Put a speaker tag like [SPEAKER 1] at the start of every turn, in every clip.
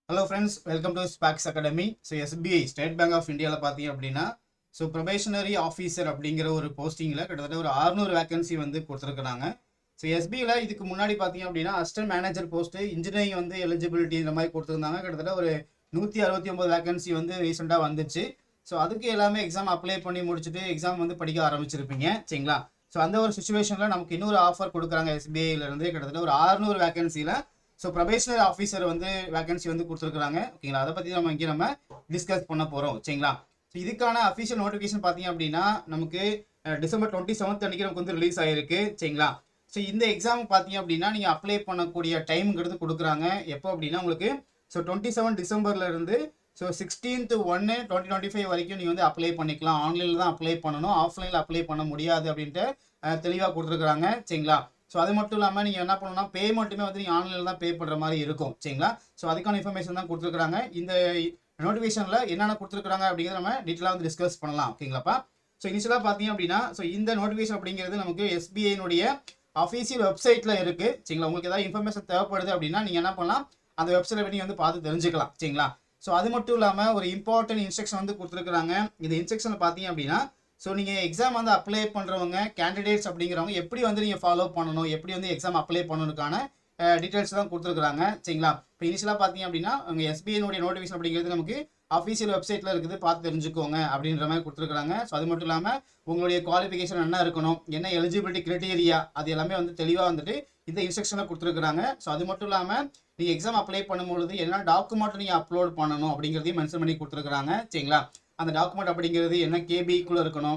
[SPEAKER 1] Hello friends, welcome to ஸ்பாக்ஸ் academy. So SBI state bank of இந்தியாவில் பார்த்தீங்க அப்படின்னா ப்ரொபேஷனரி ஆஃபீஸர் அப்படிங்கிற ஒரு போஸ்டிங்கில் கிட்டத்தட்ட ஒரு 600 வேகன்சி வந்து கொடுத்துருக்குறாங்க. ஸோ எஸ்பிஐயில் இதுக்கு முன்னாடி பார்த்தீங்க அப்படின்னா அசிஸ்டன்ட் மேனேஜர் போஸ்ட்டு இன்ஜினியரிங் வந்து எலிஜிபிலிட்டி இந்த மாதிரி கொடுத்துருந்தாங்க. கிட்டத்தட்ட ஒரு 169 வேகன்சி வந்து ரீசெண்டாக வந்துச்சு. ஸோ அதுக்கு எல்லாமே எக்ஸாம் அப்ளை பண்ணி முடிச்சுட்டு எக்ஸாம் வந்து படிக்க ஆரம்பிச்சிருப்பீங்க, சரிங்களா? ஸோ அந்த ஒரு சுச்சுவேஷனில் நமக்கு இன்னொரு ஆஃபர் கொடுக்குறாங்க எஸ்பிஐலேருந்து. கிட்டத்தட்ட ஒரு 600 வேகன்சியில் ப்ரொபேஷனரி ஆஃபீஸர் வந்து வேகன்சி வந்து கொடுத்துருக்காங்க, ஓகேங்களா? அதை பற்றி நம்ம டிஸ்கஸ் பண்ண போகிறோம், சரிங்களா? ஸோ இதுக்கான அஃபிஷியல் நோட்டிஃபிகேஷன் பார்த்தீங்க அப்படின்னா நமக்கு டிசம்பர் 27 அன்றைக்கி நமக்கு வந்து ரிலீஸ் ஆகிருக்கு, சரிங்களா? ஸோ இந்த எக்ஸாம் பார்த்தீங்க அப்படின்னா நீங்கள் அப்ளை பண்ணக்கூடிய டைமுங்கிறது கொடுக்குறாங்க. எப்போ அப்படின்னா உங்களுக்கு 27 டிசம்பர்லேருந்து 16th 1 2025 வரைக்கும் நீங்கள் வந்து அப்ளை பண்ணிக்கலாம். ஆன்லைனில் தான் அப்ளை பண்ணணும், ஆஃப்லைனில் அப்ளை பண்ண முடியாது அப்படின்ட்டு தெளிவாக கொடுத்துருக்குறாங்க, சரிங்களா? ஸோ அது மட்டும் இல்லாமல் நீங்கள் என்ன பண்ணணும்னா பேமெண்ட்டுமே வந்து நீங்கள் ஆன்லைனில் தான் பே பண்ணுற மாதிரி இருக்கும், சரிங்களா? ஸோ அதுக்கான இன்ஃபர்மேஷன் தான் கொடுத்துருக்காங்க. இந்த நோட்டிஃபிகேஷனில் என்னென்ன கொடுத்துருக்காங்க அப்படிங்கிறத நம்ம டீட்டெயிலாக வந்து டிஸ்கஸ் பண்ணலாம், ஓகேங்களாப்பா? ஸோ இனிஷியலாக பார்த்தீங்க அப்படின்னா இந்த நோட்டிஃபிகேஷன் அப்படிங்கிறது நமக்கு எஸ்பிஐனுடைய அஃபீஷியல் வெப்சைட்டில் இருக்குது, சரிங்களா? உங்களுக்கு ஏதாவது இன்ஃபர்மேஷன் தேவைப்படுது அப்படின்னா நீங்கள் என்ன பண்ணலாம், அந்த வெப்சைட்டில் போய் நீங்கள் வந்து பார்த்து தெரிஞ்சுக்கலாம், சரிங்களா? ஸோ அது மட்டும் இல்லாமல் ஒரு இம்பார்ட்டன்ட் இன்ஸ்ட்ரக்ஷன் வந்து கொடுத்துருக்குறாங்க. இந்த இன்ஸ்ட்ரக்ஷன் பார்த்தீங்க அப்படின்னா நீங்கள் எக்ஸாம் வந்து அப்ளை பண்ணுறவங்க கேண்டிடேட்ஸ் அப்படிங்கிறவங்க எப்படி வந்து நீங்கள் ஃபாலோ பண்ணணும், எப்படி வந்து எக்ஸாம் அப்ளை பண்ணணுக்கான டீட்டெயில்ஸ் தான் கொடுத்துருக்குறாங்க, சரிங்களா? இப்போ இனிஷியலாக பார்த்தீங்க அப்படின்னா உங்கள் எஸ்பிஐனுடைய நோட்டிஃபிகேஷன் அப்படிங்கிறது நமக்கு அஃபீஷியல் வெப்சைட்டில் இருக்குது, பார்த்து தெரிஞ்சுக்கோங்க அப்படின்ற மாதிரி கொடுத்துருக்குறாங்க. ஸோ அது மட்டும் இல்லாமல் உங்களுடைய குவாலிஃபிகேஷன் என்ன இருக்கணும், என்ன எலிஜிபிலிட்டி கிரைட்டீரியா, அது எல்லாமே வந்து தெளிவாக வந்துட்டு இந்த இன்ஸ்ட்ரக்ஷனை கொடுத்துருக்குறாங்க. ஸோ அது மட்டும் இல்லாமல் நீங்கள் எக்ஸாம் அப்ளை பண்ணும்பொழுது என்ன டாக்குமெண்ட் நீங்கள் அப்லோட் பண்ணணும் அப்படிங்கிறதையும் மென்ஷன் பண்ணி கொடுத்துருக்குறாங்க, சரிங்களா? அந்த டாக்குமெண்ட் அப்படிங்கிறது என்ன கேபிக்குள்ளே இருக்கணும்,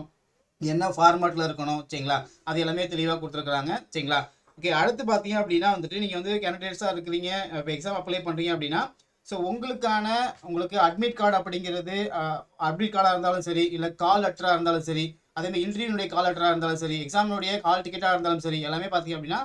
[SPEAKER 1] என்ன ஃபார்மேட்டில் இருக்கணும், சரிங்களா? அது எல்லாமே தெளிவாக கொடுத்துருக்குறாங்க, சரிங்களா? ஓகே, அடுத்து பார்த்தீங்க அப்படின்னா வந்துட்டு நீங்கள் வந்து கேண்டிடேட்ஸாக இருக்கிறீங்க, இப்போ எக்ஸாம் அப்ளை பண்ணுறீங்க அப்படின்னா உங்களுக்கு அட்மிட் கார்டு அப்படிங்கிறது அட்மிட் கார்டாக இருந்தாலும் சரி, இல்லை கால் லெட்டராக இருந்தாலும் சரி, அதேமாதிரி இன்டர்வியூனுடைய கால் லெட்டராக இருந்தாலும் சரி, எக்ஸாமினுடைய கால் டிக்கெட்டாக இருந்தாலும் சரி, எல்லாமே பார்த்தீங்க அப்படின்னா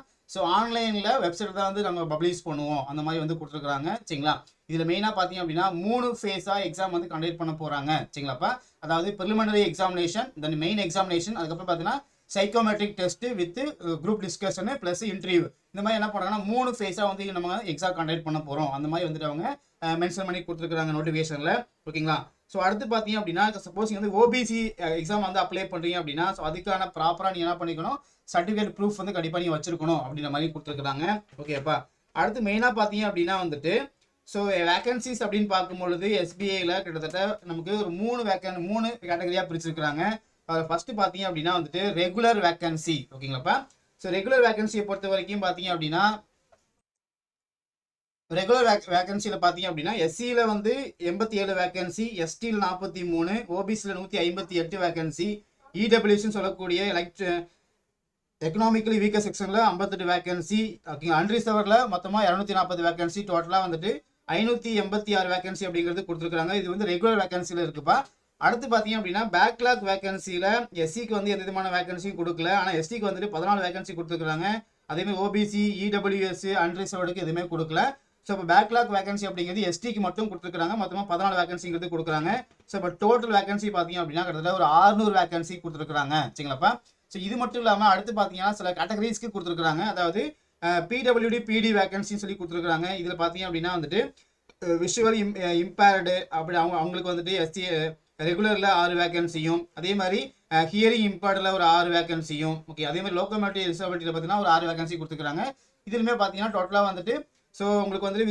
[SPEAKER 1] ஆன்லைனில் வெப்சைட் தான் வந்து நம்ம பப்ளிஷ் பண்ணுவோம், அந்த மாதிரி வந்து கொடுத்துருக்குறாங்க, சரிங்களா? இதில் மெயினாக பார்த்தீங்க அப்படின்னா 3 ஃபேஸாக எக்ஸாம் வந்து கண்டக்ட் பண்ண போகிறாங்க, சரிங்களாப்பா? அதாவது ப்ரிலிமினரி எக்ஸாமினேஷன், தென் மெயின் எக்ஸாமினேஷன், அதுக்கப்புறம் பார்த்தீங்கன்னா psychometric test with group discussion plus interview. இந்த மாதிரி என்ன பண்ணுறாங்கன்னா 3 ஃபேஸாக வந்து நம்ம எக்ஸாம் கண்டக்ட் பண்ண போகிறோம், அந்த மாதிரி வந்துட்டு அவங்க மென்ஷன் பண்ணி கொடுத்துருக்குறாங்க நோட்டிஃபிகேஷனில், ஓகேங்களா? ஸோ அடுத்து பார்த்தீங்க அப்படின்னா சப்போஸ் வந்து ஓபிசி எக்ஸாம் வந்து அப்ளை பண்ணுறீங்க அப்படின்னா அதுக்கான ப்ராப்பராக நீங்கள் என்ன பண்ணிக்கணும், சர்டிஃபிகேட் ப்ரூஃப் வந்து கண்டிப்பாக நீங்கள் வச்சிருக்கணும் அப்படின்ற மாதிரி கொடுத்துருக்குறாங்க, ஓகேப்பா? அடுத்து மெயினாக பார்த்தீங்க அப்படின்னா வந்துட்டு வேகன்சிஸ் அப்படின்னு பார்க்கும்பொழுது எஸ்பிஐயில் கிட்டத்தட்ட நமக்கு ஒரு 3 கேட்டகரியாக பிரிச்சிருக்கிறாங்க. ஃபர்ஸ்ட் பார்த்தீங்க அப்படின்னா வந்துட்டு ரெகுலர் வேகன்சி, ஓகேங்களாப்பா? ரெகுலர் வேகன்சியை பொறுத்த வரைக்கும் பார்த்தீங்க அப்படின்னா ரெகுலர் வேகன்சியில் பார்த்தீங்க அப்படின்னா எஸ்சியில் வந்து 87 வேகன்சி, எஸ்டியில் 43, ஓபிசியில் 158 வேகன்சி, இடபிள்யூசின்னு சொல்லக்கூடிய எக்கனாமிக்கலி வீக்கர் செக்ஷனில் 58 வேகன்சி, ஓகேங்க. அன்ரிசர்வ்டில் மொத்தமாக 240 வேகன்சி, டோட்டலாக வந்துட்டு 586 வேகன்சி அப்படிங்கிறது கொடுத்துருக்காங்க. இது வந்து ரெகுலர் வேகன்சியில் இருக்குப்பா. அடுத்து பார்த்தீங்க அப்படின்னா பேக்லாக் வேகன்சியில் எஸ்சிக்கு வந்து எந்த விதமான வேகன்சியும் கொடுக்கல, ஆனால் எஸ்டிக்கு வந்துட்டு 14 வேகன்சி கொடுத்துருக்காங்க. அதேமாதிரி ஓபிசி, இடபிள்யூஎஸ், அன்ரிசர்வ்டுக்கு எதுவுமே கொடுக்கல. இப்போ பேக்லாக் வேகன்சி அப்படிங்கிறது எஸ்டிக்கு மட்டும் கொடுத்துருக்காங்க, மொத்தமாக 14 வேகன்சிங்கிறது கொடுக்குறாங்க. இப்போ டோட்டல் வேகன்சி பார்த்தீங்க அப்படின்னா கிட்டத்தட்ட ஒரு 600 வேகன்சி கொடுத்துருக்காங்க, சரிங்களாப்பா? இது மட்டும் இல்லாமல் அடுத்து பார்த்தீங்கன்னா சில கேட்டகரிஸ்க்கு கொடுத்துருக்காங்க. அதாவது பிடபிள்யூடி பிடி வேகன்சின்னு சொல்லி கொடுத்துருக்காங்க. இதில் பார்த்தீங்க அப்படின்னா வந்துட்டு விஷுவல் இம்பேர்டு அப்படி அவங்களுக்கு வந்துட்டு எஸ்சி ரெகுலரில் 6 வேகன்சியும், அதே மாதிரி ஹியரிங் இம்பேர்டில் ஒரு 6 வேகன்சியும், ஓகே. அதே மாதிரி லோக்கோமோட்டிவ் டிசபிலிட்டியில் பார்த்தீங்கன்னா ஒரு 6 வேகன்சி கொடுத்துருக்காங்க. இதுலையுமே பார்த்தீங்கன்னா டோட்டலாக வந்துட்டு உங்களுக்கு வந்துட்டு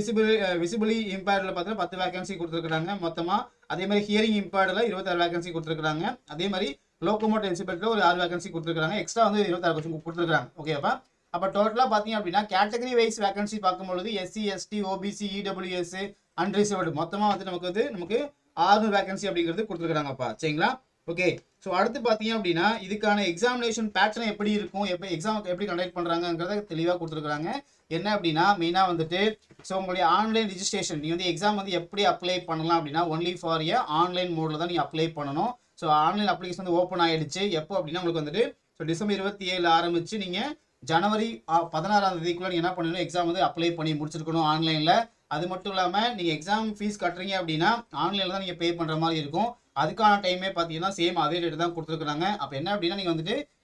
[SPEAKER 1] விசிபிளி இம்பேர்டில் பார்த்தீங்கன்னா 10 வேகன்சி கொடுத்துருக்காங்க மொத்தமாக. அதே மாதிரி ஹியரிங் இம்பேர்டில் 26 வேகன்சி கொடுத்துருக்காங்க. அதே மாதிரி லோக்கோமோட்டிவ் டிசபிலிட்டியில் ஒரு 6 வேகன்சி கொடுத்துருக்காங்க. எக்ஸ்ட்ரா வந்து 26 கொடுத்துருக்காங்க, ஓகேப்பா? அப்போ டோட்டலாக பார்த்தீங்க அப்படின்னா கேட்டகரி வைஸ் வேகன்சி பார்க்கும்பொழுது SC, ST, OBC, EWS, unreserved மொத்தமாக வந்து நமக்கு 600 வேகன்சி அப்படிங்கிறது கொடுத்துருக்காங்கப்பா, சரிங்களா? ஓகே. அடுத்து பார்த்தீங்க அப்படின்னா இதுக்கான எக்ஸாமினேஷன் பேட்டர்ன் எப்படி இருக்கும், எக்ஸாம் எப்படி கண்டக்ட் பண்ணுறாங்கிறத தெளிவாக கொடுத்துருக்காங்க. என்ன அப்படின்னா மெயினாக வந்துட்டு உங்களுடைய ஆன்லைன் ரிஜிஸ்ட்ரேஷன் நீங்கள் வந்து எக்ஸாம் வந்து எப்படி அப்ளை பண்ணலாம் அப்படின்னா ஒன்லி ஃபார் ஆன்லைன் மோடில் தான் நீங்கள் அப்ளை பண்ணணும். ஆன்லைன் அப்ளிகேஷன் வந்து ஓப்பன் ஆகிடுச்சு. எப்போ அப்படின்னா உங்களுக்கு வந்துட்டு டிசம்பர் 27 ஆரம்பிச்சு நீங்கள் ஜனவரி 16ஆம் தேதிக்குள்ளே நீங்கள் என்ன பண்ணணும், எக்ஸாம் வந்து அப்ளை பண்ணி முடிச்சிருக்கணும் ஆன்லைனில். அது மட்டும் இல்லாமல் நீங்கள் எக்ஸாம் ஃபீஸ் கட்டுறீங்க அப்படின்னா ஆன்லைனில் தான் நீங்கள் பே பண்ணுற மாதிரி இருக்கும். அதுக்கான டைமே பார்த்தீங்கன்னா சேம் அதே ரேட்டு தான் கொடுத்துருக்குறாங்க. அப்போ என்ன அப்படின்னா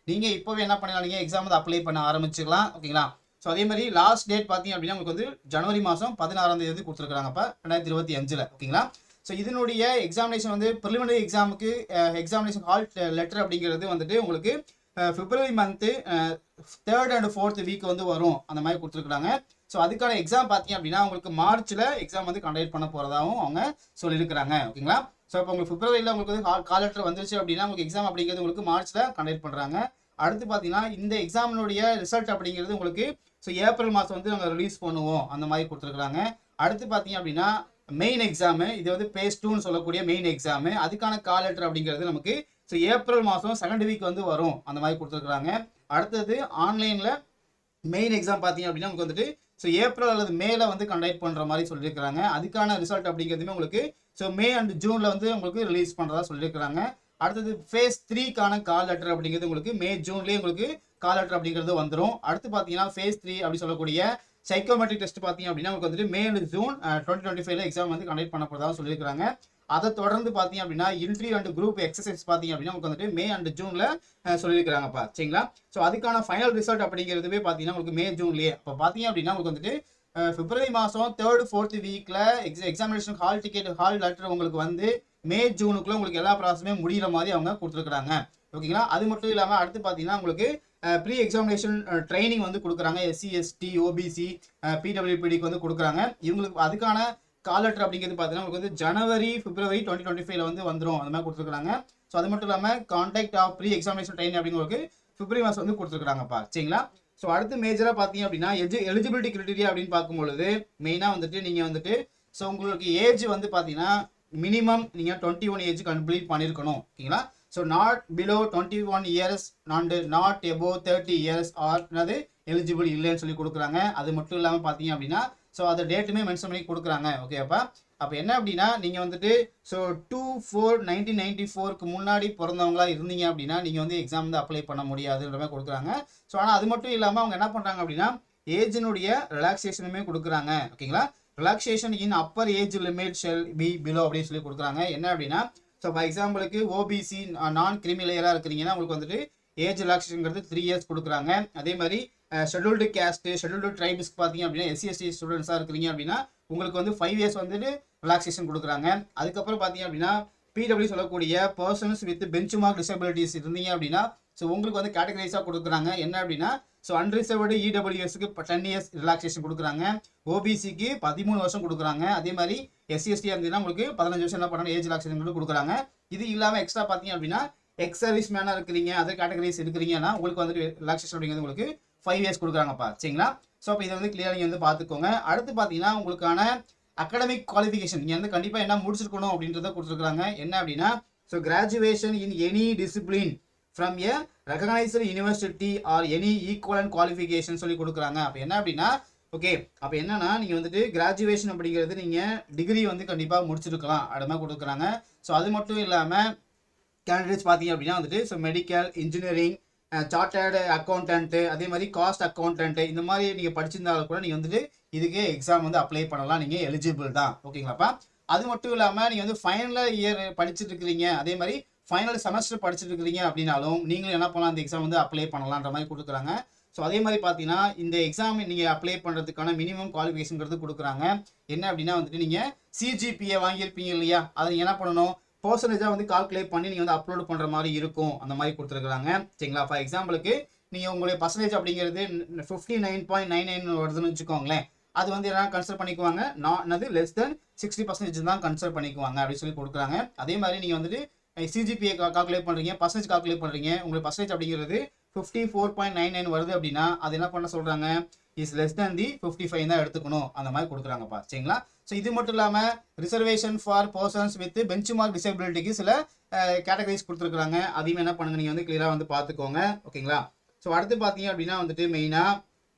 [SPEAKER 1] நீங்கள் இப்போவே என்ன பண்ணலாம், நீங்கள் எக்ஸாம் வந்து அப்ளை பண்ண ஆரம்பிச்சிக்கலாம், ஓகேங்களா? ஸோ அதே மாதிரி லாஸ்ட் டேட் பார்த்தீங்க அப்படின்னா உங்களுக்கு வந்து ஜனவரி மாதம் 16ஆம் தேதி கொடுத்துருக்காங்கப்பா 2025. ஓகேங்களா. ஸோ இதனுடைய எக்ஸாமினேஷன் வந்து ப்ரிலிமினரி எக்ஸாமுக்கு எக்ஸாமினேஷன் ஹால் லெட்டர் அப்படிங்கிறது வந்துட்டு உங்களுக்கு பிப்ரவரி month 3rd and 4th week வந்து வரும் அந்த மாதிரி கொடுத்துருக்காங்க. ஸோ அதுக்கான எக்ஸாம் பார்த்தீங்க அப்படின்னா உங்களுக்கு மார்ச்சில் எக்ஸாம் வந்து கண்டக்ட் பண்ண போகிறதாகவும் அவங்க சொல்லியிருக்கிறாங்க. ஓகேங்களா. ஸோ இப்போ உங்களுக்கு பிப்ரவரியில் உங்களுக்கு வந்து கால் லெட்டர் வந்துருச்சு அப்படின்னா உங்களுக்கு எக்ஸாம் அப்படிங்கிறது உங்களுக்கு மார்ச்சில் கண்டக்ட் பண்ணுறாங்க. அடுத்து பார்த்தீங்கன்னா இந்த எக்ஸாமினுடைய ரிசல்ட் அப்படிங்கிறது உங்களுக்கு ஸோ ஏப்ரல் மாதம் வந்து நாங்கள் ரிலீஸ் பண்ணுவோம் அந்த மாதிரி கொடுத்துருக்குறாங்க. அடுத்து பார்த்தீங்க அப்படின்னா மெயின் எக்ஸாமு, இது வந்து பேஸ் 2ன்னு சொல்லக்கூடிய மெயின் எக்ஸாமு, அதுக்கான கால் லெட்டர் அப்படிங்கிறது நமக்கு ஸோ ஏப்ரல் மாதம் 2nd வீக் வந்து வரும் அந்த மாதிரி கொடுத்துருக்குறாங்க. அடுத்தது ஆன்லைனில் மெயின் எக்ஸாம் பார்த்தீங்க அப்படின்னா உங்களுக்கு வந்துட்டு ஸோ ஏப்ரல் அல்லது மேல வந்து கண்டக்ட் பண்ணுற மாதிரி சொல்லியிருக்கிறாங்க. அதுக்கான ரிசல்ட் அப்படிங்கிறதுமே உங்களுக்கு ஸோ மே அண்ட் ஜூனில் வந்து உங்களுக்கு ரிலீஸ் பண்ணுறதா சொல்லியிருக்கிறாங்க. அடுத்தது ஃபேஸ் 3க்கான கால் லெட்டர் அப்படிங்கிறது உங்களுக்கு மே ஜூன்லேயே உங்களுக்கு கால் லெட்டர் அப்படிங்கிறது வந்துடும். அடுத்து பார்த்தீங்கன்னா ஃபேஸ் 3 அப்படி சொல்லக்கூடிய சைக்கோமெட்ரிக் டெஸ்ட் பார்த்தீங்க அப்படின்னா உங்களுக்கு வந்துட்டு மே அண்ட் ஜூன் 2025 எக்ஸாம் வந்து கண்டக்ட் பண்ண போகிறதா சொல்லியிருக்காங்க. அதை தொடர்ந்து பார்த்தீங்க அப்படின்னா இன்டர்வியூ அண்ட் குரூப் எக்ஸசைஸ் பார்த்தீங்க அப்படின்னா உங்களுக்கு வந்துட்டு மே அண்ட் ஜூனில் சொல்லியிருக்காங்கப்பா. சரிங்களா. ஸோ அதுக்கான ஃபைனல் ரிசல்ட் அப்படிங்கிறதுவே பார்த்தீங்கன்னா உங்களுக்கு மே ஜூன்லேயே. இப்போ பார்த்தீங்க அப்படின்னா உங்களுக்கு வந்துட்டு பிப்ரவரி மாதம் 3rd 4th வீக்கில் examination hall ticket hall letter உங்களுக்கு வந்து மே ஜூனுக்குள்ள உங்களுக்கு எல்லா ப்ராசஸுமே முடிகிற மாதிரி அவங்க கொடுத்துருக்குறாங்க. ஓகேங்களா. அது மட்டும் இல்லாமல் அடுத்து பார்த்தீங்கன்னா உங்களுக்கு ப்ரீ எக்ஸாமினேஷன் ட்ரைனிங் வந்து கொடுக்குறாங்க. SC ST OBC PWPDக்கு வந்து கொடுக்குறாங்க. இவங்களுக்கு அதுக்கான கால் லெட்டர் அப்படிங்கிறது பார்த்தீங்கன்னா உங்களுக்கு வந்து ஜனவரி பிப்ரவரி 2025 வந்து வந்துடும் அந்த மாதிரி கொடுத்துருக்காங்க. ஸோ அது மட்டும் இல்லாமல் contact of pre examination training அப்படிங்களுக்கு பிப்ரவரி மாதம் வந்து கொடுத்துருக்காங்கப்பா. சரிங்களா. ஸோ அடுத்து மேஜராக பார்த்தீங்க அப்படின்னா எலிஜிபிலிட்டி கிரைட்டீரியா அப்படின்னு பார்க்கும்பொழுது மெயினாக வந்துட்டு நீங்கள் வந்துட்டு ஸோ உங்களுக்கு ஏஜ் வந்து பார்த்தீங்கன்னா மினிமம் நீங்கள் 21 ஏஜ் கம்ப்ளீட் பண்ணியிருக்கணும். ஓகேங்களா. So not below 21 years not above 30 years ஆர்னது எலிஜிபிள் இல்லைன்னு சொல்லி கொடுக்குறாங்க. அது மட்டும் இல்லாமல் பார்த்தீங்க அப்படின்னா ஸோ அதை டேட்டுமே மென்ஷன் பண்ணி கொடுக்குறாங்க. ஓகேப்பா. அப்போ என்ன அப்படின்னா நீங்கள் வந்துட்டு ஸோ 2/4/1994க்கு முன்னாடி பிறந்தவங்களா இருந்தீங்க அப்படின்னா நீங்கள் வந்து எக்ஸாம் வந்து அப்ளை பண்ண முடியாதுன்ற மாதிரி கொடுக்குறாங்க. ஸோ ஆனால் அது மட்டும் இல்லாமல் அவங்க என்ன பண்ணுறாங்க அப்படின்னா ஏஜினுடைய ரிலாக்ஸேஷனுமே கொடுக்குறாங்க. ஓகேங்களா. ரிலாக்ஸேஷன் இன் upper age limit shell B below அப்படின்னு சொல்லி கொடுக்குறாங்க. என்ன அப்படின்னா ஸோ ஃபார் எக்ஸாம்பிளுக்கு OBC நான் கிரிமி லேயராக இருக்கிறீங்கன்னா உங்களுக்கு வந்துட்டு ஏஜ் ரிலாக்ஸேஷன்ங்கிறது 3 இயர்ஸ் கொடுக்குறாங்க. அதே மாதிரி ஷெட்யூல்டு கேஸ்ட்டு ஷெட்யூல்டு ட்ரைப்ஸ்க்கு பார்த்தீங்க அப்படின்னா SC ST ஸ்டூடெண்ட்ஸாக இருக்கிறீங்க அப்படின்னா உங்களுக்கு வந்து 5 இயர்ஸ் வந்துட்டு ரிலாக்ஸேஷன் கொடுக்குறாங்க. அதுக்கப்புறம் பார்த்தீங்க அப்படின்னா PW சொல்லக்கூடிய persons with bench mark disabilities இருந்தீங்க அப்படின்னா ஸோ உங்களுக்கு வந்து கேட்டகரைஸாக கொடுக்குறாங்க. என்ன அப்படின்னா ஸோ அன்ரிசர்வ்டு EWSக்கு 10 இயர்ஸ் ரிலாக்ஸேஷன் கொடுக்குறாங்க. OBCக்கு 13 வருஷம் கொடுக்குறாங்க. அதே மாதிரி SC ST இருந்தீங்கன்னா உங்களுக்கு 15 வருஷம் என்ன பண்ணணும் ஏஜ் ரிலாக்ஸேஷன் கொடுக்குறாங்க. இது இல்லாமல் எக்ஸ்ட்ரா பார்த்தீங்க அப்படின்னா எக்ஸ் சர்வீஸ் மேனாக இருக்கிறீங்க அதர் கேட்டகரிஸ் இருக்கிறீங்கன்னா உங்களுக்கு வந்துட்டு ரிலாக்ஸேஷன் அப்படிங்கிறது உங்களுக்கு 5 இயர்ஸ் கொடுக்குறாங்கப்பா. சரிங்களா. ஸோ அப்போ இதை வந்து கிளியராக நீங்கள் வந்து பார்த்துக்கோங்க. அடுத்து பார்த்தீங்கன்னா உங்களுக்கான அகாடமிக் குவாலிஃபிகேஷன் நீங்கள் வந்து கண்டிப்பாக என்ன முடிச்சிருக்கணும் அப்படின்றத கொடுத்துருக்காங்க. என்ன அப்படின்னா so graduation in any discipline from a recognised university or any equivalent qualification சொல்லி கொடுக்குறாங்க. அப்போ என்ன அப்படின்னா ஓகே அப்போ என்னன்னா நீங்கள் வந்துட்டு கிராஜுவேஷன் அப்படிங்கிறது நீங்கள் டிகிரி வந்து கண்டிப்பாக முடிச்சிருக்கலாம் அப்படிமா கொடுக்குறாங்க. ஸோ அது மட்டும் இல்லாமல் கேண்டிடேட்ஸ் பார்த்தீங்க அப்படின்னா வந்துட்டு so medical engineering chartered accountant அதே மாதிரி காஸ்ட் அக்கௌண்டன்ட்டு இந்த மாதிரி நீங்கள் படிச்சிருந்தாலும் கூட நீங்கள் வந்துட்டு இதுக்கு எக்ஸாம் வந்து அப்ளை பண்ணலாம். நீங்கள் எலிஜிபிள் தான். ஓகேங்களாப்பா. அது மட்டும் இல்லாமல் நீங்கள் வந்து ஃபைனல் இயர் படிச்சுட்டு இருக்கிறீங்க அதே மாதிரி ஃபைனல் செமஸ்டர் படிச்சுட்டு இருக்கிறீங்க அப்படின்னாலும் நீங்களும் என்ன பண்ணலாம் அந்த எக்ஸாம் வந்து அப்ளை பண்ணலான்ற மாதிரி கொடுக்குறாங்க. ஸோ அதே மாதிரி பார்த்தீங்கன்னா இந்த எக்ஸாம் நீங்கள் அப்ளை பண்ணுறதுக்கான மினிமம் குவாலிஃபிகேஷன்ங்கிறது கொடுக்குறாங்க. என்ன அப்படின்னா வந்துட்டு நீங்கள் CGPA வாங்கியிருப்பீங்க இல்லையா அதை நீங்கள் என்ன பண்ணணும் பர்சன்டேஜாக வந்து கால்குலேட் பண்ணி நீங்கள் வந்து அப்லோட் பண்ணுற மாதிரி இருக்கும் அந்த மாதிரி கொடுத்துருக்குறாங்க. சரிங்களா. ஃபார் எக்ஸாம்பிளுக்கு நீங்கள் உங்களுடைய பர்சன்டேஜ் அப்படிங்கிறது 59.99 வருதுன்னு வச்சுக்கோங்களேன். அது வந்து என்ன கன்சிடர் பண்ணிக்குவாங்க என்னது லெஸ் தென் 60% தான் கன்சிடர் பண்ணிக்குவாங்க அப்படின்னு சொல்லி கொடுக்குறாங்க. அதே மாதிரி நீங்கள் வந்துட்டு CGPA கால்குலேட் பண்ணுறீங்க பர்சன்டேஜ் கால்குலேட் பண்ணுறீங்க உங்களுக்கு பர்சன்டேஜ் அப்படிங்கிறது 54.99 வருது அப்படின்னா அது என்ன பண்ண சொல்கிறாங்க இஸ் லெஸ் தென் தி 55 தான் எடுத்துக்கணும் அந்த மாதிரி கொடுக்குறாங்கப்பா. சரிங்களா. ஸோ இது மட்டும் இல்லாமல் reservation for persons with bench mark டிசபிலிட்டிக்கு சில கேட்டகரிஸ் கொடுத்துருக்குறாங்க. அதையும் என்ன பண்ணுங்க நீங்கள் வந்து கிளியராக வந்து பார்த்துக்கோங்க. ஓகேங்களா. ஸோ அடுத்து பார்த்தீங்க அப்படின்னா வந்துட்டு மெயினாக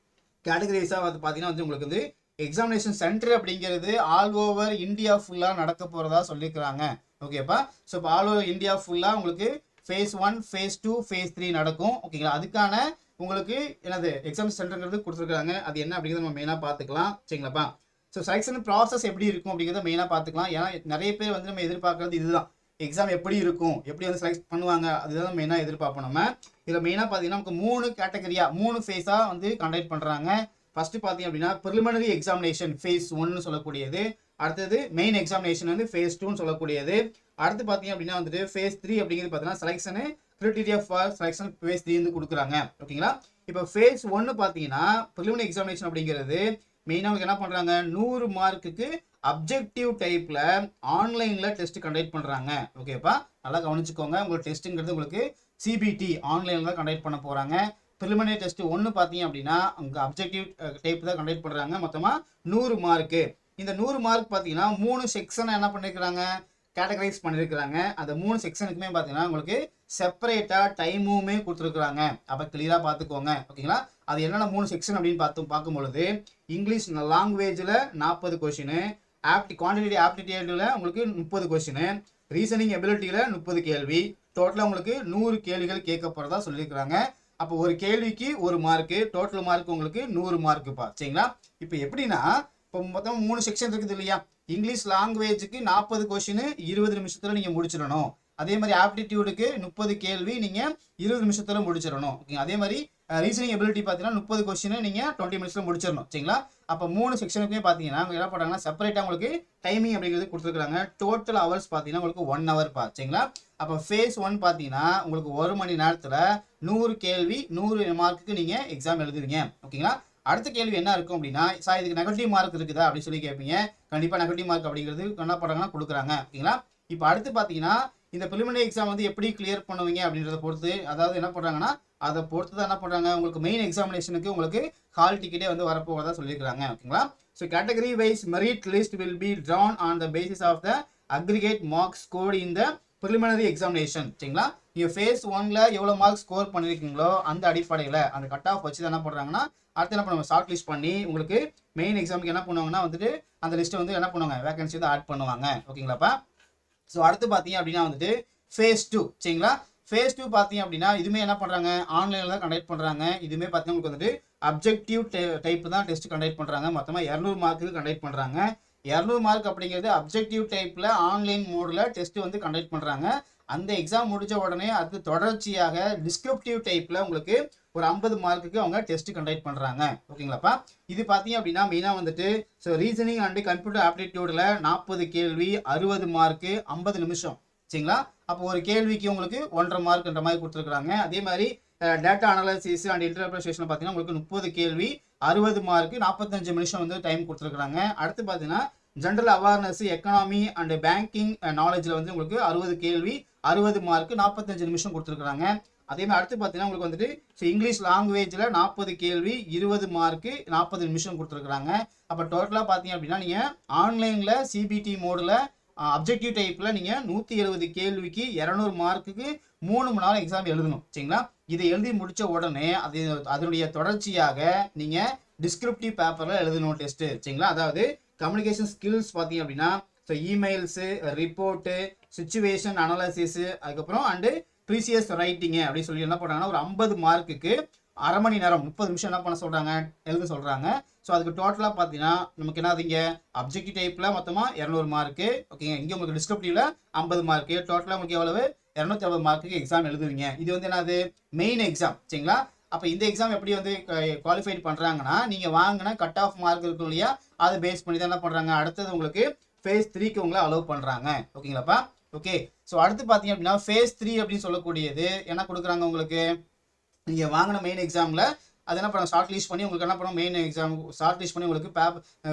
[SPEAKER 1] கேட்டகரிஸாக வந்து பார்த்தீங்கன்னா வந்து உங்களுக்கு வந்து எக்ஸாமினேஷன் சென்டர் அப்படிங்கிறது ஆல் ஓவர் இந்தியா ஃபுல்லாக நடக்க போகிறதா சொல்லியிருக்கிறாங்க. ஓகேப்பா. ஸோ இப்போ ஆல் ஓவர் இந்தியா ஃபுல்லாக உங்களுக்கு phase 1 phase 2 phase 3 நடக்கும். ஓகேங்களா. அதுக்கான உங்களுக்கு என்னது எக்ஸாம் சென்டர்ங்கிறது கொடுத்துருக்காங்க. அது என்ன அப்படிங்கிறத நம்ம மெயினாக பார்த்துக்கலாம். சரிங்களாப்பா. ஸோ செலெக்ஷன் ப்ராசஸ் எப்படி இருக்கும் அப்படிங்கிறத மெயினாக பார்த்துக்கலாம். ஏன்னா நிறைய பேர் வந்து நம்ம எதிர்பார்க்கறது இதுதான் எக்ஸாம் எப்படி இருக்கும், எப்படி வந்து செலக்ட் பண்ணுவாங்க, அதுதான் மெயினாக எதிர்பார்ப்போம் நம்ம. இதில் மெயினாக பார்த்தீங்கன்னா நமக்கு 3 கேட்டகரியா 3 ஃபேஸாக வந்து கண்டக்ட் பண்ணுறாங்க. ஃபர்ஸ்ட் பார்த்தீங்க அப்படின்னா ப்ரிலிமினரி எக்ஸாமினேஷன் ஃபேஸ் 1 சொல்லக்கூடியது, அடுத்தது மெயின் எக்ஸாமினேஷன் வந்து ஃபேஸ் 2 சொல்லக்கூடியது, அடுத்து பார்த்தீங்க அப்படின்னா வந்துட்டு ஃபேஸ் 3 அப்படிங்கிறது பார்த்தீங்கன்னா selection criteria for selection phase 3 வந்து கொடுக்குறாங்க. ஓகேங்களா. இப்போ ஃபேஸ் 1 பார்த்தீங்கன்னா ப்ரிலிமினரி எக்ஸாமினேஷன் அப்படிங்கிறது மெயினாக என்ன பண்ணுறாங்க, 100 மார்க்குக்கு அப்ஜெக்டிவ் டைப்பில் ஆன்லைனில் டெஸ்ட் கண்டக்ட் பண்ணுறாங்க. ஓகேப்பா, நல்லா கவனிச்சுக்கோங்க. உங்களுக்கு டெஸ்ட்டுங்கிறது உங்களுக்கு சிபிடி ஆன்லைனில் தான் கண்டக்ட் பண்ண போகிறாங்க. ப்ரிலிமினரி டெஸ்ட் 1 பார்த்தீங்க அப்படின்னா உங்களுக்கு அப்ஜெக்டிவ் டைப் தான் கண்டக்ட் பண்ணுறாங்க. மொத்தமாக 100 மார்க்கு. இந்த 100 மார்க் பார்த்தீங்கன்னா 3 செக்ஷனை என்ன பண்ணியிருக்கிறாங்க, கேட்டகரைஸ் பண்ணியிருக்கிறாங்க. அந்த 3 செக்ஷனுக்குமே பார்த்தீங்கன்னா உங்களுக்கு செப்பரேட்டாக டைமுமே கொடுத்துருக்குறாங்க. அப்போ கிளியராக பார்த்துக்கோங்க. ஓகேங்களா. அது என்னென்ன 3 செக்ஷன் அப்படின்னு பார்க்கும்பொழுது இங்கிலீஷ் லாங்குவேஜில் 40 கொஷினு, குவான்டிடேட்டிவ் ஆப்டிடியூடில் உங்களுக்கு 30 கொஷினு, ரீசனிங் எபிலிட்டியில் 30 கேள்வி, டோட்டலாக உங்களுக்கு 100 கேள்விகள் கேட்கப்படுறதா சொல்லியிருக்கிறாங்க. அப்போ ஒரு கேள்விக்கு 1 மார்க்கு, டோட்டல் மார்க் உங்களுக்கு 100 மார்க்குப்பா. சரிங்களா. இப்போ எப்படின்னா இப்போ மொத்தம் 3 செக்ஷன் இருக்குது இல்லையா. இங்கிலீஷ் லாங்குவேஜுக்கு 40 கொஷின் 20 நிமிஷத்தில் நீங்கள் முடிச்சிடணும். அதே மாதிரி ஆப்டிடியூடுக்கு 30 கேள்வி நீங்கள் 20 நிமிஷத்தில் முடிச்சிடணும். ஓகே. அதே மாதிரி ரீசனிங் எபிலிட்டி பார்த்தீங்கன்னா 30 கொஸ்டின் நீங்கள் 20 மினிட்ஸில் முடிச்சிடணும். சரிங்களா. அப்போ 3 செக்ஷனுக்குமே பார்த்தீங்கன்னா என்ன பண்ணுறாங்கன்னா செப்பரேட்டாக உங்களுக்கு டைமிங் அப்படிங்கிறது கொடுத்துருக்காங்க. டோட்டல் ஹவர்ஸ் பார்த்தீங்கன்னா உங்களுக்கு 1 ஹவர் பா. சரிங்களா. அப்போ ஃபேஸ் 1 பார்த்தீங்கன்னா உங்களுக்கு 1 மணி நேரத்தில் 100 கேள்வி 100 மார்க்குக்கு நீங்கள் எக்ஸாம் எழுதுவீங்க. ஓகேங்களா. அடுத்த கேள்வி என்ன இருக்கும் அப்படின்னா, சார் இதுக்கு நெகட்டிவ் மார்க் இருக்குதா அப்படின்னு சொல்லி கேட்பீங்க. கண்டிப்பாக நெகட்டிவ் மார்க் அப்படிங்கிறது என்ன பண்ணுறாங்கன்னா கொடுக்குறாங்க. ஓகேங்களா. இப்போ அடுத்து பார்த்தீங்கன்னா இந்த ப்ரிலிமினரி எக்ஸாம் வந்து எப்படி கிளியர் பண்ணுவீங்க அப்படின்றத பொறுத்து, அதாவது என்ன பண்ணுறாங்கன்னா அதை பொறுத்து தான் என்ன பண்ணுறாங்க, உங்களுக்கு மெயின் எக்ஸாமினேஷனுக்கு உங்களுக்கு ஹால் டிக்கெட்டே வந்து வரப்போவதாக சொல்லியிருக்காங்க. ஓகேங்களா. So category wise merit list will be drawn on the basis of the aggregate marks scored in the preliminary examination. சரிங்களா. நீங்கள் ஃபேஸ் 1ல் எவ்வளோ மார்க் ஸ்கோர் பண்ணியிருக்கீங்களோ அந்த அடிப்படையில் அந்த கட் ஆஃப் வச்சு தான் என்ன பண்ணுறாங்கன்னா அடுத்து என்ன பண்ணுவாங்க, ஷார்ட் லிஸ்ட் பண்ணி உங்களுக்கு மெயின் எக்ஸாமுக்கு என்ன பண்ணுவாங்கன்னா வந்துட்டு அந்த லிஸ்ட்டை வந்து என்ன பண்ணுவாங்க, வேகன்சி வந்து ஆட் பண்ணுவாங்க. ஓகேங்களாப்பா. ஸோ அடுத்து பார்த்தீங்க அப்படின்னா வந்துட்டு ஃபேஸ் 2. சரிங்களா. ஃபேஸ் 2 பார்த்தீங்க அப்படின்னா இதுவுமே என்ன பண்ணுறாங்க, ஆன்லைனில் தான் கண்டக்ட் பண்ணுறாங்க. இதுவுமே பார்த்தீங்கன்னா உங்களுக்கு வந்துட்டு அப்ஜெக்டிவ் டைப் தான் டெஸ்ட் கண்டக்ட் பண்ணுறாங்க. மொத்தமாக 200 மார்க்குக்கு கண்டக்ட் பண்ணுறாங்க. 200 மார்க் அப்படிங்கிறது அப்ஜெக்டிவ் டைப்பில் ஆன்லைன் மோடில் டெஸ்ட் வந்து கண்டக்ட் பண்ணுறாங்க. அந்த எக்ஸாம் முடிஞ்ச உடனே அது தொடர்ச்சியாக டிஸ்கிரிப்டிவ் டைப்பில் உங்களுக்கு ஒரு 50 மார்க்குக்கு அவங்க டெஸ்ட் கண்டக்ட் பண்ணுறாங்க. ஓகேங்களாப்பா. இது பார்த்தீங்க அப்படின்னா மெயினாக வந்துட்டு ஸோ ரீசனிங் அண்ட் கம்ப்யூட்டர் ஆப்டிடியூடில் 40 கேள்வி 60 மார்க்கு 50 நிமிஷம். சரிங்களா. அப்போ ஒரு கேள்விக்கு உங்களுக்கு 1.5 மார்க்ன்ற மாதிரி கொடுத்துருக்காங்க. அதே மாதிரி டேட்டா அனாலிசிஸ் அண்ட் இன்டர்பிரேஷன் பார்த்தீங்கன்னா உங்களுக்கு 30 கேள்வி 60 மார்க்கு 45 நிமிஷம் வந்து டைம் கொடுத்துருக்காங்க. அடுத்து பார்த்தீங்கன்னா general awareness economy and banking நாலேஜில் வந்து உங்களுக்கு 60 கேள்வி 60 மார்க்கு 45 நிமிஷம் கொடுத்துருக்காங்க. அதே மாதிரி அடுத்து பார்த்தீங்கன்னா உங்களுக்கு வந்துட்டு ஸோ இங்கிலீஷ் லாங்குவேஜில் 40 கேள்வி 20 மார்க்கு 40 நிமிஷம் கொடுத்துருக்காங்க. அப்போ டோட்டலாக பார்த்தீங்க அப்படின்னா நீங்கள் ஆன்லைனில் சிபிடி மோடில் அப்ஜெக்டிவ் டைப்பில் நீங்கள் 170 கேள்விக்கு 200 மார்க்குக்கு 3 மணி நேரம் எக்ஸாம் எழுதணும். சரிங்களா. இதை எழுதி முடித்த உடனே அதனுடைய தொடர்ச்சியாக நீங்கள் டிஸ்கிரிப்டிவ் பேப்பரில் எழுதணும் டெஸ்ட்டு. சரிங்களா. அதாவது கம்யூனிகேஷன் ஸ்கில்ஸ் பார்த்தீங்க அப்படின்னா so emails, report, situation analysis, அதுக்கப்புறம் அண்டு ப்ரீசியஸ் ரைட்டிங்கு அப்படின்னு சொல்லி என்ன பண்ணுறாங்கன்னா ஒரு 50 மார்க்குக்கு அரை மணி நேரம் 30 நிமிஷம் என்ன பண்ண சொல்கிறாங்க, எழுத சொல்கிறாங்க. ஸோ அதுக்கு டோட்டலாக பார்த்தீங்கன்னா நமக்கு என்ன இங்கே அப்ஜெக்டிவ் டைப்பில் மொத்தமாக 200 மார்க்கு. ஓகேங்க. இங்கே உங்களுக்கு டிஸ்கிரிப்டிவில் 50 மார்க்கு. டோட்டலாக உங்களுக்கு எவ்வளவு 250 மார்க்குக்கு எக்ஸாம் எழுதுவீங்க. இது வந்து என்னது மெயின் எக்ஸாம். சரிங்களா. அப்போ இந்த எக்ஸாம் எப்படி வந்து குவாலிஃபைட் பண்ணுறாங்கன்னா நீங்கள் வாங்கின கட் ஆஃப் மார்க் இருக்கும் இல்லையா, அதை பேஸ் பண்ணி தான் என்ன பண்ணுறாங்க அடுத்தது உங்களுக்கு ஃபேஸ் 3க்கு உங்களை அலோவ் பண்ணுறாங்க. ஓகேங்களாப்பா. ஓகே. ஸோ அடுத்து பார்த்தீங்க அப்படின்னா ஃபேஸ் 3 அப்படின்னு சொல்லக்கூடியது என்ன கொடுக்குறாங்க, உங்களுக்கு நீங்கள் வாங்கின மெயின் எக்ஸாமில் அது என்ன பண்ண ஷார்ட் லிஸ்ட் பண்ணி உங்களுக்கு என்ன பண்ணணும், மெயின் எக்ஸாம் ஷார்ட் லிஸ்ட் பண்ணி உங்களுக்கு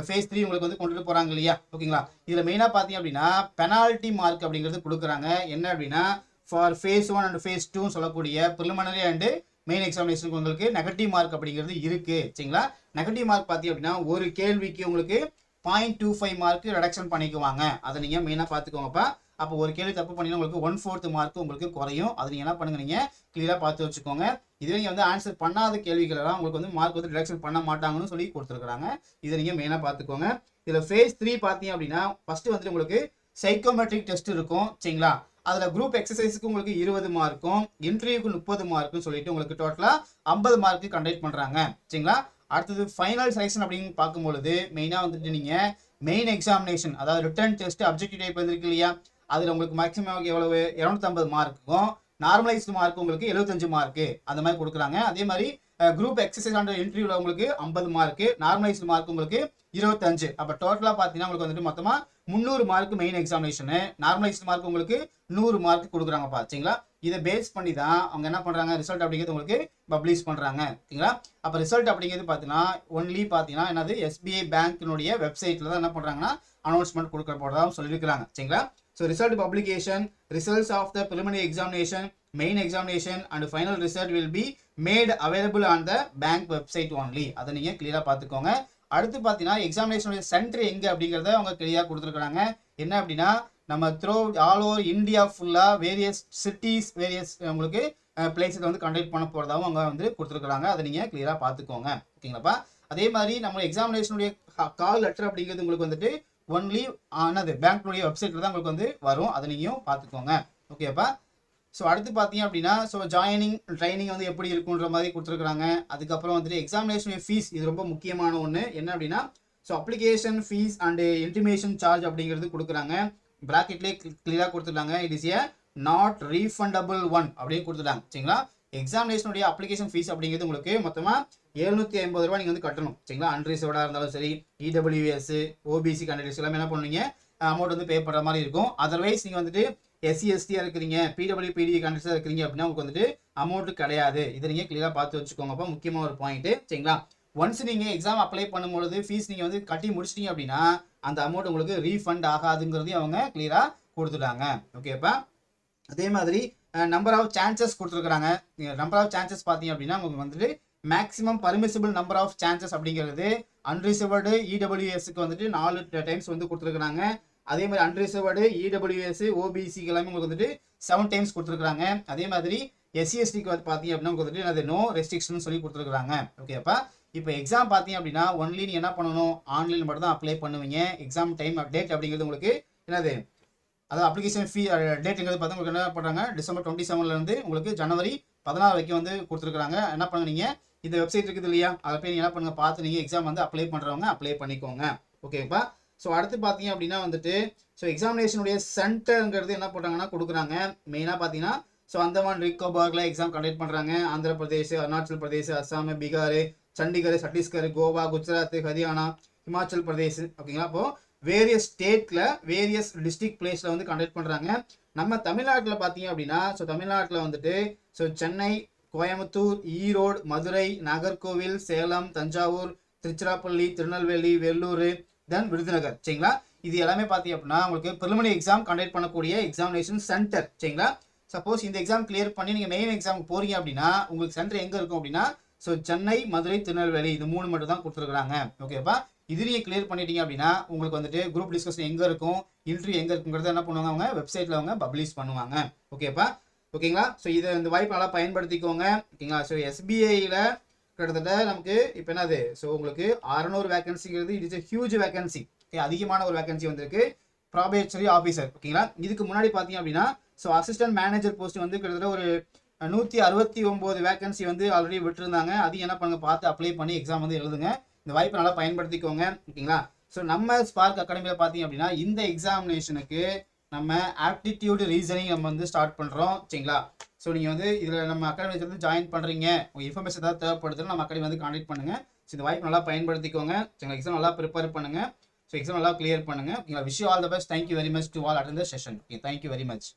[SPEAKER 1] ஃபேஸ் 3 உங்களுக்கு வந்து கொண்டுட்டு போகிறாங்க இல்லையா. ஓகேங்களா. இதில் மெயினாக பார்த்தீங்க அப்படின்னா பெனால்ட்டி மார்க் அப்படிங்கிறது கொடுக்குறாங்க. என்ன அப்படின்னா ஃபார் ஃபேஸ் 1 அண்ட் ஃபேஸ் 2 சொல்லக்கூடிய ப்ரிலிமினரி அண்டு மெயின் எக்ஸாமினேஷனுக்கு உங்களுக்கு நெகட்டிவ் மார்க் அப்படிங்கிறது இருக்குது. சரிங்களா. நெகட்டிவ் மார்க் பார்த்தீங்க அப்படின்னா ஒரு கேள்விக்கு உங்களுக்கு 0.25 மார்க் ரிடக்ஷன் பண்ணிக்குவாங்க. அதை நீங்கள் மெயினாக பார்த்துக்கோங்கப்பா. அப்போ ஒரு கேள்வி தப்பு பண்ணிங்கன்னா உங்களுக்கு 1/4 மார்க் உங்களுக்கு குறையும். அது நீங்கள் என்ன பண்ணுங்க, நீங்கள் கிளியராக பார்த்து வச்சுக்கோங்க. இதுவே நீங்கள் வந்து ஆன்சர் பண்ணாத கேள்விகளெல்லாம் உங்களுக்கு வந்து மார்க் வந்து ரிடக்ஷன் பண்ண மாட்டாங்கன்னு சொல்லி கொடுத்துருக்காங்க. இதை நீங்கள் மெயினாக பார்த்துக்கோங்க. இதில் ஃபேஸ் 3 பார்த்தீங்க அப்படின்னா ஃபஸ்ட்டு வந்துட்டு உங்களுக்கு சைக்கோமெட்ரிக் டெஸ்ட் இருக்கும். சரிங்களா. அதில் குரூப் எக்ஸசைஸுக்கு உங்களுக்கு 20 மார்க்கும் இன்டர்வியூக்கு 30 மார்க்கும் சொல்லிட்டு உங்களுக்கு டோட்டலாக 50 மார்க்கு கண்டக்ட் பண்ணுறாங்க. சரிங்களா. அடுத்தது ஃபைனல் செலெக்ஷன் அப்படின்னு பார்க்கும்பொழுது மெயினாக வந்துட்டு நீங்கள் மெயின் எக்ஸாமினேஷன் அதாவது ரிட்டன் டெஸ்ட் அப்ஜெக்டிவ் டைப் இருக்கு இல்லையா, அதில் உங்களுக்கு மேக்ஸிமம் எவ்வளவு 250 மார்க்குக்கும் நார்மலைஸ்டு மார்க் உங்களுக்கு 75 மார்க்கு அந்த மாதிரி கொடுக்குறாங்க. அதே மாதிரி குரூப் எக்ஸசைஸ் அண்ட் இன்டர்வியூவில் உங்களுக்கு 50 மார்க்கு, நார்மலைஸ்டு மார்க் உங்களுக்கு 25. அப்போ டோட்டலாக பார்த்தீங்கன்னா உங்களுக்கு வந்துட்டு மொத்தமாக 300 mark main examination, normalised mark உங்களுக்கு 100 மார்க் கொடுக்குறாங்க பார்த்தீங்களா. இதை பேஸ் பண்ணி தான் அவங்க என்ன பண்ணுறாங்க, ரிசல்ட் அப்படிங்கிறது உங்களுக்கு பப்ளிஷ் பண்ணுறாங்க. ஓகேங்களா. அப்போ ரிசல்ட் அப்படிங்கிறது பார்த்தீங்கன்னா ஒன்லி பார்த்தீங்கன்னா என்னது எஸ்பிஐ பேங்க்கினுடைய வெப்சைட்டில் தான் என்ன பண்ணுறாங்கன்னா அனௌன்ஸ்மெண்ட் கொடுக்க போகிறதா சொல்லியிருக்கிறாங்க. சரிங்களா. So result publication, results of the preliminary examination, main examination and final result will be made available on the bank website only. அதை நீங்கள் கிளியராக பார்த்துக்கோங்க. அடுத்து பார்த்தீங்கன்னா எக்ஸாமினேஷனுடைய சென்டர் எங்கே அப்படிங்கிறத அவங்க கிளியராக கொடுத்துருக்காங்க. என்ன அப்படின்னா நம்ம ஆல் ஓவர் இந்தியா ஃபுல்லாக வேரியஸ் சிட்டிஸ், வேரியஸ் உங்களுக்கு பிளேஸில் வந்து கண்டக்ட் பண்ண போகிறதாவும் அவங்க வந்து கொடுத்துருக்குறாங்க. அதை நீங்கள் கிளியராக பார்த்துக்கோங்க. ஓகேங்களாப்பா. அதே மாதிரி நம்ம எக்ஸாமினேஷனுடைய கால் லெட்டர் அப்படிங்கிறது உங்களுக்கு வந்துட்டு ஒன்லி ஆனது பேங்க்னுடைய வெப்சைட்டில் தான் உங்களுக்கு வந்து வரும். அதை நீங்களும் பார்த்துக்கோங்க. ஓகேப்பா. ஸோ அடுத்து பார்த்தீங்க அப்படின்னா ஸோ ஜாயினிங் ட்ரைனிங் வந்து எப்படி இருக்குன்ற மாதிரி கொடுத்துருக்குறாங்க. அதுக்கப்புறம் வந்துட்டு எக்ஸாமினேஷன் ஃபீஸ், இது ரொம்ப முக்கியமான ஒன்று. என்ன அப்படின்னா so application fees and intimation charge அப்படிங்கிறது கொடுக்குறாங்க. ப்ராக்கெட்லேயே கிளியராக கொடுத்துருக்காங்க. It is a not refundable one அப்படின்னு கொடுத்துட்டாங்க. சரிங்களா. எக்ஸாமினேஷனுடைய அப்ளிகேஷன் ஃபீஸ் அப்படிங்கிறது உங்களுக்கு மொத்தமாக 750 ரூபா நீங்கள் வந்து கட்டணும். சரிங்களா. அன்ரிசர்வ்டாக இருந்தாலும் சரி, இடபிள்யூஎஸ், ஓபிசி கேண்டிடேட்ஸ் எல்லாமே என்ன பண்ணுவீங்க அமௌண்ட் வந்து பே பண்ணுற மாதிரி இருக்கும். அதர்வைஸ் நீங்கள் வந்துட்டு எஸ்சி எஸ்டியாக இருக்கிறீங்க, பிடபிள்யூபிடி கேண்டிடேட்ஸாக இருக்கிறீங்க அப்படின்னா உங்களுக்கு வந்துட்டு அமௌண்ட் கிடையாது. இதை நீங்கள் கிளியராக பார்த்து வச்சுக்கோங்கப்பா. முக்கியமான ஒரு பாயிண்ட்டு. சரிங்களா. ஒன்ஸ் நீங்கள் எக்ஸாம் அப்ளை பண்ணும்பொழுது ஃபீஸ் நீங்கள் வந்து கட்டி முடிச்சிட்டீங்க அப்படின்னா அந்த அமௌண்ட் உங்களுக்கு ரீஃபண்ட் ஆகாதுங்கிறதையும் அவங்க கிளியராக கொடுத்துட்டாங்க. ஓகேப்பா. அதே மாதிரி நம்பர் ஆஃப் சான்சஸ் கொடுத்துருக்குறாங்க. நம்பர் ஆஃப் சான்சஸ் பார்த்தீங்க அப்படின்னா உங்களுக்கு வந்துட்டு maximum permissible number of chances அப்படிங்கிறது அன்ரிசர்வ்டு இடபிள்யூஎஸ்க்கு வந்துட்டு 4 டைம்ஸ் வந்து கொடுத்துருக்குறாங்க. அதே மாதிரி அன்ரிசர்வ்டு இடபிள்யூஎஸ், ஓபிசிக்கு எல்லாமே உங்களுக்கு வந்துட்டு 7 டைம்ஸ் கொடுத்துருக்குறாங்க. அதே மாதிரி எஸ்சிஎஸ்டிக்கு வந்து பார்த்தீங்க அப்படின்னா உங்களுக்கு வந்துட்டு அது நோ ரெஸ்ட்ரிக்ஷன் சொல்லி கொடுத்துருக்குறாங்க. ஓகேப்பா. இப்போ எக்ஸாம் பார்த்தீங்க அப்படின்னா ஒன்லி நீங்கள் என்ன பண்ணணும், ஆன்லைன் மட்டும் தான் அப்ளை பண்ணுவீங்க. எக்ஸாம் டைம் டேட் அப்படிங்கிறது உங்களுக்கு என்னது, அதாவது அப்ளிகேஷன் ஃபீ டேட்டுங்கிறது பார்த்தா உங்களுக்கு என்ன பண்ணுறாங்க, டிசம்பர் 27 உங்களுக்கு ஜனவரி 16 வரைக்கும் வந்து கொடுத்துருக்குறாங்க. என்ன பண்ணுங்க, நீங்கள் இந்த வெப்சைட் இருக்குது இல்லையா, அதை போய் நீங்கள் என்ன பண்ணுங்க பார்த்து நீங்கள் எக்ஸாம் வந்து அப்ளை பண்ணுறவங்க அப்ளை பண்ணிக்கோங்க. ஓகேப்பா. ஸோ அடுத்து பார்த்தீங்க அப்படின்னா வந்துட்டு ஸோ எக்ஸாமினேஷனுடைய சென்டருங்கிறது என்ன பண்ணுறாங்கன்னா கொடுக்குறாங்க. மெயினாக பார்த்தீங்கன்னா ஸோ அந்தமான் நிக்கோபாரில் எக்ஸாம் கண்டக்ட் பண்ணுறாங்க. ஆந்திர பிரதேஷ், அருணாச்சல் பிரதேஷ், அஸ்ஸாம், பீகார், சண்டிகர், சத்தீஸ்கர், கோவா, குஜராத், ஹரியானா, ஹிமாச்சல் பிரதேஷ். ஓகேங்களா. அப்போது வேரியஸ் ஸ்டேட்டில் வேரியஸ் டிஸ்ட்ரிக்ட் பிளேஸில் வந்து கண்டக்ட் பண்ணுறாங்க. நம்ம தமிழ்நாட்டில் பார்த்தீங்க அப்படின்னா ஸோ தமிழ்நாட்டில் வந்துட்டு ஸோ சென்னை, கோயம்புத்தூர், ஈரோடு, மதுரை, நாகர்கோவில், சேலம், தஞ்சாவூர், திருச்சிராப்பள்ளி, திருநெல்வேலி, வெள்ளூர், தென் விருதுநகர். சரிங்களா. இது எல்லாமே பார்த்தீங்க அப்படின்னா உங்களுக்கு ப்ரிலிமினரி எக்ஸாம் கண்டக்ட் பண்ணக்கூடிய எக்ஸாமினேஷன் சென்டர். சரிங்களா. சப்போஸ் இந்த எக்ஸாம் கிளியர் பண்ணி நீங்கள் மெயின் எக்ஸாமுக்கு போறீங்க அப்படின்னா உங்களுக்கு சென்டர் எங்கே இருக்கும் அப்படின்னா ஸோ சென்னை, மதுரை, திருநெல்வேலி, இது 3 மட்டும் தான் கொடுத்துருக்குறாங்க. ஓகேப்பா. இது நீங்கள் கிளியர் பண்ணிட்டீங்க அப்படின்னா உங்களுக்கு வந்துட்டு குரூப் டிஸ்கஷன் எங்கே இருக்கும், இன்டர்வியூ எங்கே இருக்குங்கிறத என்ன பண்ணுவாங்க, அவங்க வெப்சைட்டில் அவங்க பப்ளிஷ் பண்ணுவாங்க. ஓகேப்பா. ஓகேங்களா. ஸோ இதை இந்த வாய்ப்பு நல்லா பயன்படுத்திக்கோங்க. ஓகேங்களா. ஸோ எஸ்பிஐயில் கிட்டத்தட்ட நமக்கு இப்போ என்னது ஸோ உங்களுக்கு 600 வேகன்சிங்கிறது it is a huge vacancy. Okay, அதிகமான ஒரு வேகன்சி வந்திருக்கு. Probationary officer. ஓகேங்களா. இதுக்கு முன்னாடி பார்த்தீங்க அப்படின்னா ஸோ அசிஸ்டன்ட் மேனேஜர் போஸ்ட் வந்து கிட்டத்தட்ட ஒரு 169 வேகன்சி வந்து ஆல்ரெடி விட்டுருந்தாங்க. அதையும் என்ன பண்ணுங்க பார்த்து அப்ளை பண்ணி எக்ஸாம் வந்து எழுதுங்க. இந்த வாய்ப்பை நல்லா பயன்படுத்திக்கோங்க. ஓகேங்களா. ஸோ நம்ம ஸ்பார்க் அகாடமியில் பார்த்தீங்க அப்படின்னா இந்த எக்ஸாமினேஷனுக்கு நம்ம ஆப்டிடியூட் ரீசனிங் நம்ம வந்து ஸ்டார்ட் பண்ணுறோம். சரிங்களா. ஸோ நீங்கள் வந்து இதில் நம்ம அகாடமியில் வந்து ஜாயின் பண்ணுறீங்க, உங்கள் இன்ஃபர்மேஷன் ஏதாவது தேவைப்படுதுன்னு நம்ம அகாடமி வந்து கான்டெக்ட் பண்ணுங்கள். ஸோ இந்த வாய்ப்பு நல்லா பயன்படுத்திக்கோங்க. சரிங்களா. எக்ஸாம் நல்லா ப்ரிப்பேர் பண்ணுங்கள். ஸோ எக்ஸாம் நல்லா கிளியர் பண்ணுங்கள். ஓகேங்களா. Wish you all the best. Thank you very much to all attend the session. Okay, thank you very much.